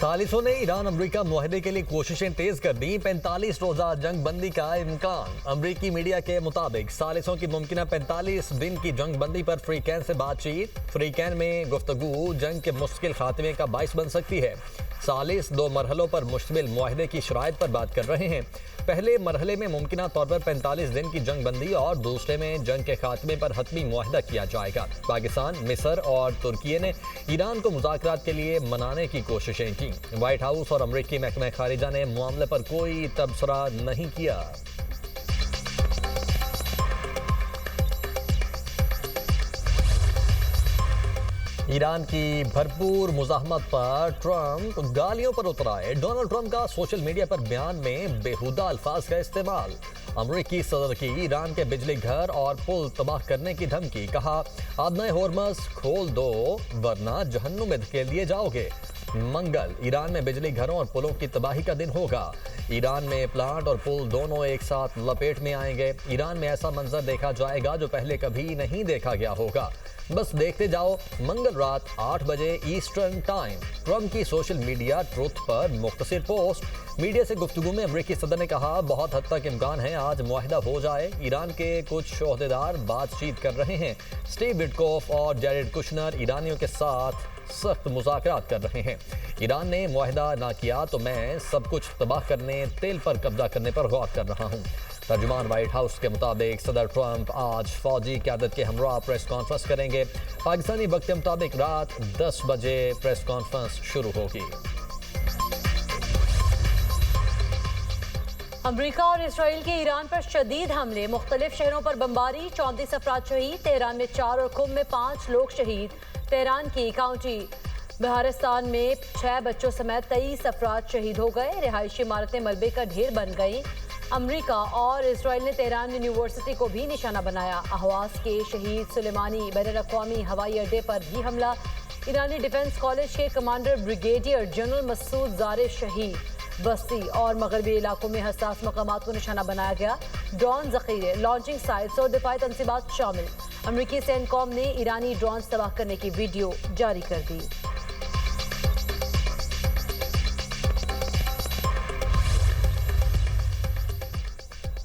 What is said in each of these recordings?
सालिसों ने ईरान अमरीका मुआहदे के लिए कोशिशें तेज कर दी। 45 रोजा जंग बंदी का इम्कान। अमरीकी मीडिया के मुताबिक सालिसों की मुमकिन 45 दिन की जंग बंदी पर फ्रीकैन से बातचीत। फ्रीकैन में गुफ्तगू जंग के मुश्किल खात्मे का बाइस बन सकती है। सालिस 2 मरहलों पर मुश्तमिल मुआहदे की शराइत पर बात कर रहे हैं। पहले मरहले में मुमकिन तौर पर 45 दिन की जंग बंदी और दूसरे में जंग के खात्मे पर हतमी मुआहदा किया जाएगा। पाकिस्तान, मिस्र और तुर्की ने ईरान को मुज़ाकरात के लिए मनाने की कोशिशें की। व्हाइट हाउस और अमरीकी महकमा खारिजा ने मामले पर कोई तबसरा नहीं किया। ईरान की भरपूर मुज़ाहमत पर ट्रंप गालियों पर उतर आए। डोनाल्ड ट्रंप का सोशल मीडिया पर बयान में बेहुदा अल्फाज का इस्तेमाल। अमरीकी सदर की ईरान के बिजली घर और पुल तबाह करने की धमकी। कहा, आदनाए होर्मज़ खोल दो वरना जहन्नुम में धकेल दिए जाओगे। मंगल, ईरान में बिजली घरों और पुलों की तबाही का दिन होगा। ईरान में प्लांट और पुल दोनों एक साथ लपेट में आएंगे। ईरान में ऐसा मंजर देखा जाएगा जो पहले कभी नहीं देखा गया होगा। बस देखते जाओ। मंगल रात 8 बजे ईस्टर्न टाइम। ट्रंप की सोशल मीडिया ट्रुथ पर मुख्तसर पोस्ट। मीडिया से गुफ्तगू में अमरीकी सदर ने कहा, बहुत हद तक इम्कान है आज मुआहदा हो जाए। ईरान के कुछ ओहदेदार बातचीत कर रहे हैं। स्टीव विटकॉफ और जैरेड कुशनर ईरानियों के साथ सख्त मुज़ाकरात कर रहे हैं। ईरान ने मुआहदा ना किया तो मैं सब कुछ तबाह करने, तेल पर कब्जा करने पर गौर कर रहा हूँ। तर्जुमान व्हाइट हाउस के मुताबिक सदर ट्रंप आज फौजी क़यादत के हमरा प्रेस कॉन्फ्रेंस करेंगे। पाकिस्तानी वक्त के मुताबिक रात 10 बजे प्रेस कॉन्फ्रेंस शुरू होगी। अमरीका और इसराइल के ईरान पर शदीद हमले। मुख्तलिफ शहरों पर बमबारी। 34 अफराद शहीद। तेहरान में 4 और कुम में 5 लोग शहीद। तेहरान की काउंटी बहारिस्तान में 6 बच्चों समेत 23 अफराद शहीद हो गए। रिहायशी इमारतें मलबे का ढेर बन गई। अमरीका और इसराइल ने तेहरान यूनिवर्सिटी को भी निशाना बनाया। अहवाज के शहीद सुलेमानी बैनुल-अक़वामी हवाई अड्डे पर भी हमला। ईरानी डिफेंस कॉलेज के कमांडर ब्रिगेडियर जनरल मसूद ज़ारे शहीद। बस्ती और मगरबी इलाकों में हसास मकामात को निशाना बनाया गया। ड्रोन ज़ख़ीरे, लॉन्चिंग साइट्स और दिफाई तनसीबात शामिल। अमरीकी सेंटकॉम ने ईरानी ड्रोन तबाह करने की वीडियो जारी कर दी।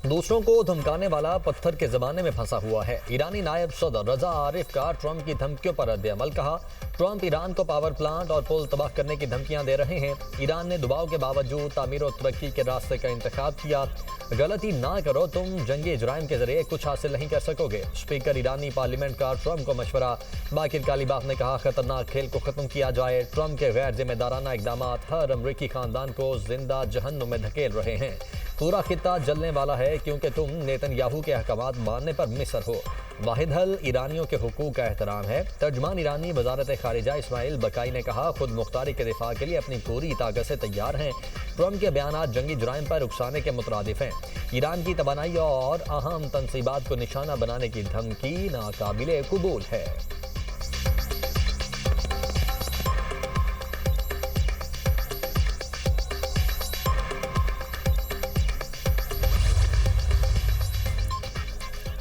दूसरों को धमकाने वाला पत्थर के ज़माने में फंसा हुआ है। ईरानी नायब सदर रजा आरिफ का ट्रंप की धमकियों पर रद्द-ए-अमल। कहा, ट्रंप ईरान को पावर प्लांट और पुल तबाह करने की धमकियां दे रहे हैं। ईरान ने दबाव के बावजूद तामीर और तरक्की के रास्ते का इंतखाब किया। गलती ना करो, तुम जंगी इजराइम के जरिए कुछ हासिल नहीं कर सकोगे। स्पीकर ईरानी पार्लियामेंट का ट्रंप को मशवरा। बाकिर कालीबाफ ने कहा, खतरनाक खेल को खत्म किया जाए। ट्रंप के गैर जिम्मेदाराना इकदाम हर अमरीकी खानदान को जिंदा जहन्नुम में धकेल रहे हैं। पूरा खित्ता जलने वाला है क्योंकि तुम नेतन्याहू के अहकामात मानने पर मिसर हो। वाहिद हल ईरानियों के हुकूक का एहतराम है। तर्जुमान ईरानी वजारत खारिजा इस्माइल बकाई ने कहा, खुद मुख्तारी के दिफा के लिए अपनी पूरी ताकत से तैयार हैं। ट्रंप के बयानात जंगी जुराइम पर उकसाने के मुतरादिफ हैं। ईरान की तवानाई और अहम तनसीबात को निशाना बनाने की धमकी नाकाबिले कबूल है।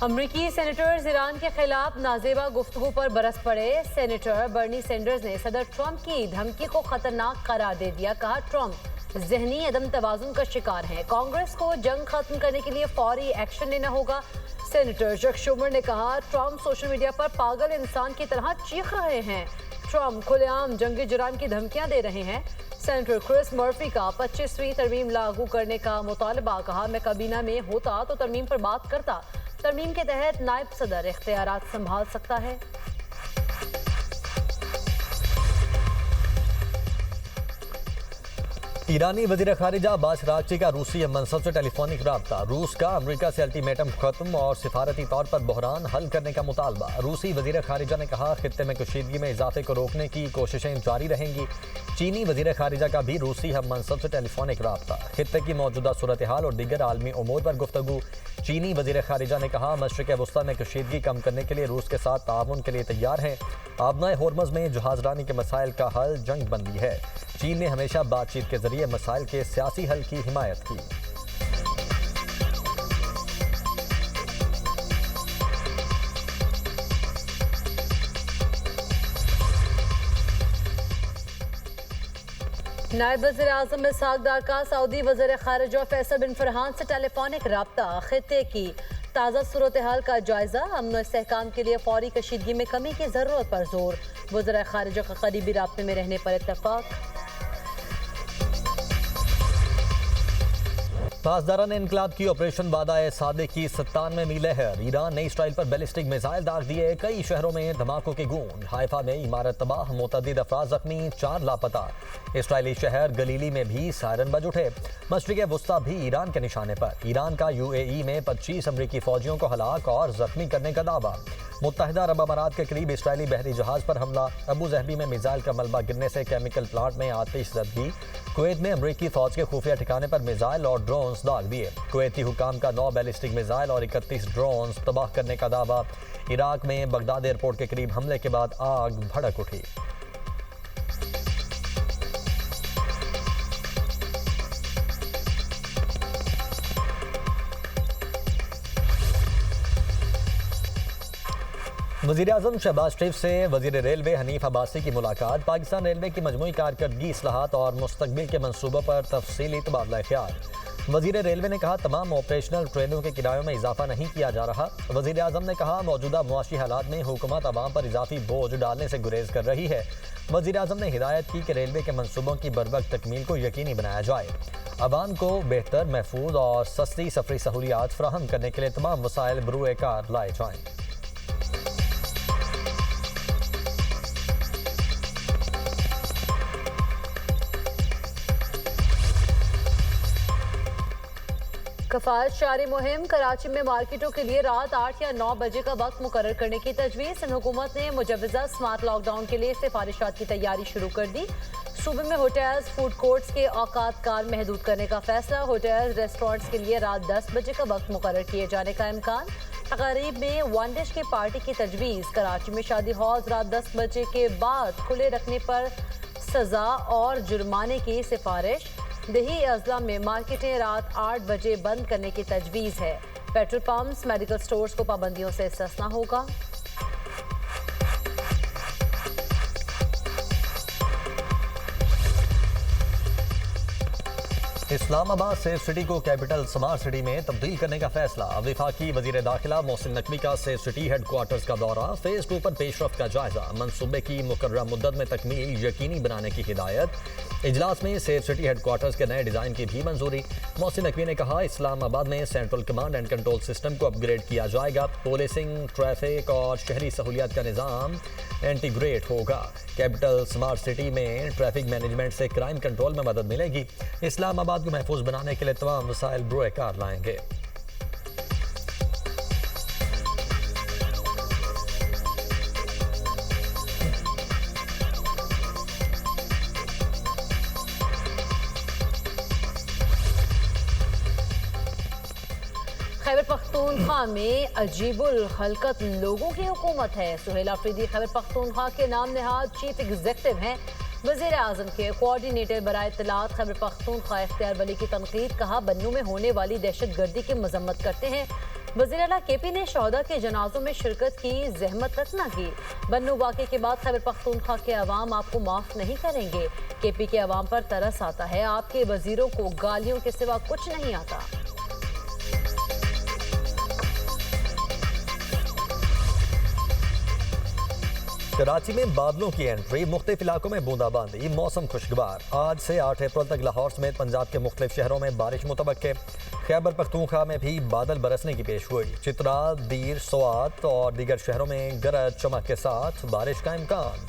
अमरीकी सेनेटर्स ईरान के खिलाफ नाजेबा गुफ्तगू पर बरस पड़े। सेनेटर बर्नी सैंडर्स ने सदर ट्रंप की धमकी को खतरनाक करार दे दिया। कहा, ट्रंप जहनी अदम तवाजुन का शिकार हैं। कांग्रेस को जंग खत्म करने के लिए फौरी एक्शन लेना होगा। सेनेटर चक शूमर ने कहा, ट्रंप सोशल मीडिया पर पागल इंसान की तरह चीख रहे हैं। ट्रंप खुलेआम जंगी जुराइम की धमकियां दे रहे हैं। सेनेटर क्रिस मर्फी का 25वीं तरमीम लागू करने का मुतालबा। कहा, मैं काबीना में होता तो तरमीम पर बात करता। तरमीम के तहत नायब सदर इख्तियारात संभाल सकता है। ईरानी वज़ीर ख़ारिजा अब्बास अराग़ची का रूसी मनसब से टेलीफोनिक राब्ता। रूस का अमरीका से अल्टीमेटम खत्म और सिफारती तौर पर बहरान हल करने का मुतालबा। रूसी वज़ीर ख़ारिजा ने कहा, खित्ते में कशीदगी में इजाफे को रोकने की कोशिशें जारी रहेंगी। चीनी वज़ीर ख़ारिजा का भी रूसी हम मनसब से टेलीफोनिक राब्ता। खित्ते की मौजूदा सूरत हाल और दीगर आलमी उमूर पर गुफ्तगू। चीनी वज़ीर ख़ारिजा ने कहा, मशरिक़ वस्ता में कशीदगी कम करने के लिए रूस के साथ ताउन के लिए तैयार हैं। आबनाए होर्मज़ में जहाज़रानी के मसाइल का हल जंग बंदी है। चीन ने हमेशा बातचीत के जरिए मसाइल के सियासी हल की हिमायत की। نائب وزیر اعظم اسحاق ڈار کا سعودی وزیر خارجہ فیصل بن فرحان سے ٹیلی فونک رابطہ، خطے کی تازہ صورتحال کا جائزہ، امن و استحکام کے لیے فوری کشیدگی میں کمی کی ضرورت پر زور، وزراء خارجہ کا قریبی رابطے میں رہنے پر اتفاق۔ پاسداران انقلاب کی آپریشن بادائے صادق کی 97 میل لہر، ایران نے اسرائیل پر بیلسٹک میزائل داغ دیے، کئی شہروں میں دھماکوں کی گونج، حائفہ میں عمارت تباہ، متعدد افراد زخمی، 4 لاپتہ۔ اسرائیلی شہر گلیلی میں بھی سائرن بج اٹھے، مشرق وسطی بھی ایران کے نشانے پر، ایران کا UAE میں 25 امریکی فوجیوں کو ہلاک اور زخمی کرنے کا دعویٰ۔ متحدہ عرب امارات کے قریب اسرائیلی بحری جہاز پر حملہ، ابو ظہبی میں میزائل کا ملبہ گرنے سے کیمیکل پلانٹ میں آتش زدگی، کویت میں امریکی فوج کے خفیہ ٹھکانے پر میزائل اور ڈرونز داغ دیے، کویتی حکام کا 9 بیلسٹک میزائل اور 31 ڈرونز تباہ کرنے کا دعویٰ۔ عراق میں بغداد ایئرپورٹ کے قریب حملے کے بعد آگ بھڑک اٹھی۔ وزیراعظم شہباز شریف سے وزیر ریلوے حنیف عباسی کی ملاقات، پاکستان ریلوے کی مجموعی کارکردگی، اصلاحات اور مستقبل کے منصوبوں پر تفصیلی تبادلہ خیال۔ وزیر ریلوے نے کہا تمام آپریشنل ٹرینوں کے کرایوں میں اضافہ نہیں کیا جا رہا۔ وزیر اعظم نے کہا موجودہ معاشی حالات میں حکومت عوام پر اضافی بوجھ ڈالنے سے گریز کر رہی ہے۔ وزیر اعظم نے ہدایت کی کہ ریلوے کے منصوبوں کی بروقت تکمیل کو یقینی بنایا جائے، عوام کو بہتر، محفوظ اور سستی سفری سہولیات فراہم کرنے کے لیے تمام وسائل بروئے کار لائے جائیں۔ کفایت شعاری مہم، کراچی میں مارکیٹوں کے لیے رات 8 یا 9 بجے کا وقت مقرر کرنے کی تجویز۔ حکومت نے مجوزہ سمارٹ لاک ڈاؤن کے لیے سفارشات کی تیاری شروع کر دی۔ صوبے میں ہوٹلز، فوڈ کورٹس کے اوقات کار محدود کرنے کا فیصلہ، ہوٹلز، ریسٹورنٹس کے لیے رات 10 بجے کا وقت مقرر کیے جانے کا امکان۔ تقریب میں ون ڈش کی پارٹی کی تجویز، کراچی میں شادی ہالز رات 10 بجے کے بعد کھلے رکھنے پر سزا اور جرمانے کی سفارش۔ دیہی اضلاع میں مارکیٹیں رات 8 بجے بند کرنے کی تجویز ہے۔ پیٹرول پمپس، میڈیکل سٹورز کو پابندیوں سے استثناء ہوگا۔ اسلام آباد سیف سٹی کو کیپٹل سمارٹ سٹی میں تبدیل کرنے کا فیصلہ، وفاقی وزیر داخلہ محسن نقوی کا سیف سٹی ہیڈ کوارٹرز کا دورہ، فیز 2 پر پیش رفت کا جائزہ، منصوبے کی مقررہ مدت میں تکمیل یقینی بنانے کی ہدایت۔ اجلاس میں سیف سٹی ہیڈ کوارٹرز کے نئے ڈیزائن کی بھی منظوری۔ محسن نقوی نے کہا اسلام آباد میں central command and control system کو اپ گریڈ کیا جائے گا، پولیسنگ، ٹریفک اور شہری سہولیات کا نظام انٹیگریٹ ہوگا۔ کیپٹل سمارٹ سٹی میں ٹریفک مینجمنٹ سے کرائم کنٹرول میں مدد ملے گی۔ اسلام آباد کو محفوظ بنانے کے لیے تمام وسائل بروئے کار لائیں گے۔ خیبر پختونخوا میں عجیب الخلقت لوگوں کی حکومت ہے۔ سہیل آفریدی خیبر پختونخوا کے نام نہاد چیف ایگزیکٹو ہیں۔ وزیر اعظم کے کوارڈینیٹر برائے اطلاعات خیبر پختونخوا اختیار ولی کی تنقید، کہا بنوں میں ہونے والی دہشت گردی کی مذمت کرتے ہیں۔ وزیر اعلیٰ KP نے شہداء کے جنازوں میں شرکت کی، زحمت تک نہ کی۔ بنوں واقعے کے بعد خیبر پختونخوا کے عوام آپ کو معاف نہیں کریں گے۔ KP کے عوام پر ترس آتا ہے، آپ کے وزیروں کو گالیوں کے سوا کچھ نہیں آتا۔ کراچی میں بادلوں کی انٹری، مختلف علاقوں میں بوندا باندی، موسم خوشگوار۔ آج سے 8 اپریل تک لاہور سمیت پنجاب کے مختلف شہروں میں بارش متوقع۔ خیبر پختونخوا میں بھی بادل برسنے کی پیش گوئی، چترا، دیر، سوات اور دیگر شہروں میں گرج چمک کے ساتھ بارش کا امکان۔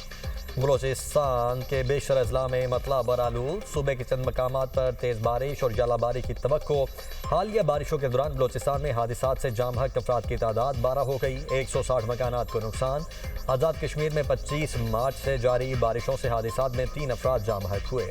بلوچستان کے بیشتر اضلاع میں مطلب اور آلود، صوبے کے چند مقامات پر تیز بارش اور ژالہ باری کی توقع۔ حالیہ بارشوں کے دوران بلوچستان میں حادثات سے جاں بحق افراد کی تعداد 12 ہو گئی، 160 مکانات کو نقصان۔ آزاد کشمیر میں 25 مارچ سے جاری بارشوں سے حادثات میں 3 افراد جاں بحق ہوئے۔